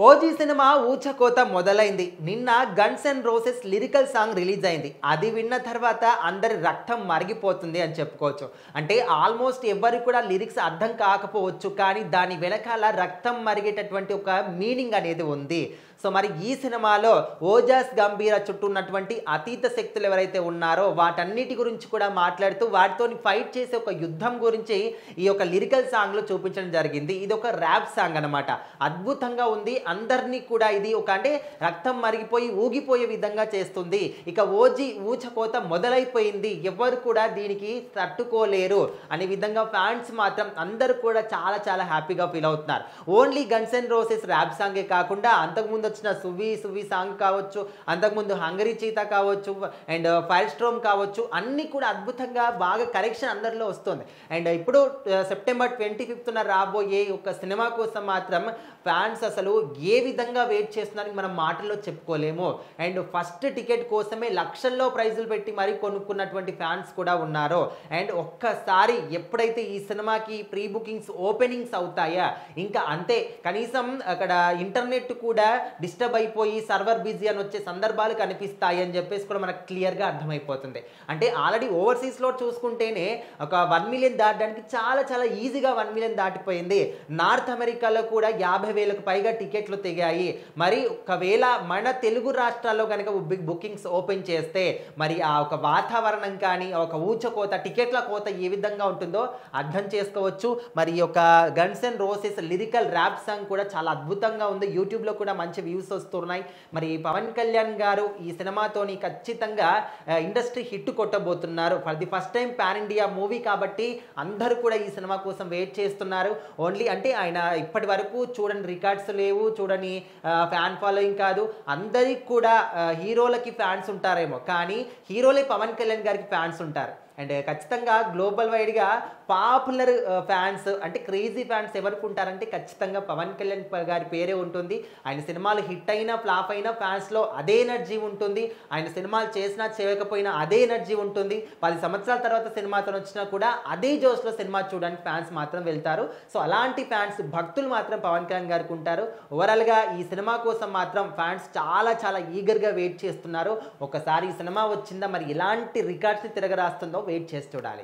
OG cinema ఊచకోత మొదలైంది. నిన్న guns and roses lyrical song release అయింది. అది విన్న తర్వాత అందరి రక్తం మరిగిపోతుంది అని చెప్పుకోవచ్చు. అంటే ఆల్మోస్ట్ ఎవ్వరికి కూడా లిరిక్స్ అర్థం కాకపోవచ్చు, కానీ దాని వెనకాల రక్తం మరిగేటటువంటి ఒక మీనింగ్ అనేది ఉంది. సో మరి ఈ సినిమాలో ఓజాస్ గంభీర చుట్టూ ఉన్నటువంటి అతీత శక్తులు ఎవరైతే ఉన్నారో వాటన్నిటి గురించి కూడా మాట్లాడుతూ వాటితో ఫైట్ చేసే ఒక యుద్ధం గురించి ఈ యొక్క లిరికల్ సాంగ్లో చూపించడం జరిగింది. ఇది ఒక ర్యాప్ సాంగ్ అనమాట. అద్భుతంగా ఉంది. అందరినీ కూడా ఇది ఒక అంటే రక్తం మరిగిపోయి ఊగిపోయే విధంగా చేస్తుంది. ఇక ఓజీ ఊచకోత మొదలైపోయింది, ఎవరు కూడా దీనికి తట్టుకోలేరు అనే విధంగా ఫ్యాన్స్ మాత్రం అందరూ కూడా చాలా చాలా హ్యాపీగా ఫీల్ అవుతున్నారు. Only guns and roses rap సాంగే కాకుండా అంతకుముందు వచ్చిన సువి సాంగ్ కావచ్చు, అంతకుముందు హంగరీ చీతా కావచ్చు, అండ్ ఫైర్ స్ట్రోమ్ కావచ్చు, అన్నీ కూడా అద్భుతంగా బాగా కరెక్షన్ అందరిలో వస్తుంది. అండ్ ఇప్పుడు సెప్టెంబర్ 25న రాబోయే ఒక సినిమా కోసం మాత్రం ఫ్యాన్స్ అసలు ఏ విధంగా వెయిట్ చేస్తున్నారని మనం మాటల్లో చెప్పుకోలేము. అండ్ ఫస్ట్ టికెట్ కోసమే లక్షల్లో ప్రైజులు పెట్టి మరీ కొనుక్కున్నటువంటి ఫ్యాన్స్ కూడా ఉన్నారు. అండ్ ఒక్కసారి ఎప్పుడైతే ఈ సినిమాకి ప్రీ బుకింగ్స్ ఓపెనింగ్స్ అవుతాయా ఇంకా అంతే, కనీసం అక్కడ ఇంటర్నెట్ కూడా డిస్టర్బ్ అయిపోయి సర్వర్ బిజీ అని వచ్చే సందర్భాలు కనిపిస్తాయి అని చెప్పేసి కూడా మనకు క్లియర్గా అర్థమైపోతుంది. అంటే ఆల్రెడీ ఓవర్సీస్లో చూసుకుంటేనే ఒక 1 మిలియన్ దాటడానికి చాలా చాలా ఈజీగా 1 మిలియన్ దాటిపోయింది. నార్త్ అమెరికాలో కూడా 50,000కు పైగా టికెట్లు తెగాయి. మరి ఒకవేళ మన తెలుగు రాష్ట్రాల్లో కనుక బుకింగ్స్ ఓపెన్ చేస్తే మరి ఆ ఒక వాతావరణం కానీ ఒక ఊచకోత టికెట్ల కోత ఏ విధంగా ఉంటుందో అర్థం చేసుకోవచ్చు. మరి ఈ యొక్క guns and roses lyrical rap song కూడా చాలా అద్భుతంగా ఉంది. యూట్యూబ్లో కూడా మంచి వ్యూస్ వస్తున్నాయి. మరి పవన్ కళ్యాణ్ గారు ఈ సినిమాతోని ఖచ్చితంగా ఇండస్ట్రీ హిట్ కొట్టబోతున్నారు. For the first time pan India movie కాబట్టి అందరూ కూడా ఈ సినిమా కోసం వెయిట్ చేస్తున్నారు. ఓన్లీ అంటే ఆయన ఇప్పటి వరకు చూడని రికార్డ్స్ లేవు, చూడని ఫ్యాన్ ఫాలోయింగ్ కాదు. అందరికి కూడా హీరోలకి ఫ్యాన్స్ ఉంటారేమో, కానీ హీరోలే పవన్ కళ్యాణ్ గారికి ఫ్యాన్స్ ఉంటారు. అండ్ ఖచ్చితంగా గ్లోబల్ వైడ్గా పాపులర్ ఫ్యాన్స్ అంటే క్రేజీ ఫ్యాన్స్ ఎవరికి ఉంటారంటే ఖచ్చితంగా పవన్ కళ్యాణ్ గారి పేరే ఉంటుంది. ఆయన సినిమాలు హిట్ అయినా ఫ్లాప్ అయినా ఫ్యాన్స్లో అదే ఎనర్జీ ఉంటుంది. ఆయన సినిమాలు చేసినా చేయకపోయినా అదే ఎనర్జీ ఉంటుంది. 10 సంవత్సరాల తర్వాత సినిమాతో వచ్చినా కూడా అదే జోష్లో సినిమా చూడడానికి ఫ్యాన్స్ మాత్రం వెళ్తారు. సో అలాంటి ఫ్యాన్స్ భక్తులు మాత్రం పవన్ కళ్యాణ్ గారికి ఉంటారు. ఓవరాల్గా ఈ సినిమా కోసం మాత్రం ఫ్యాన్స్ చాలా చాలా ఈగర్గా వెయిట్ చేస్తున్నారు. ఒకసారి ఈ సినిమా వచ్చిందా మరి ఎలాంటి రికార్డ్స్ని తిరగరాస్తుందో వెయిట్ చేసి చూడాలి.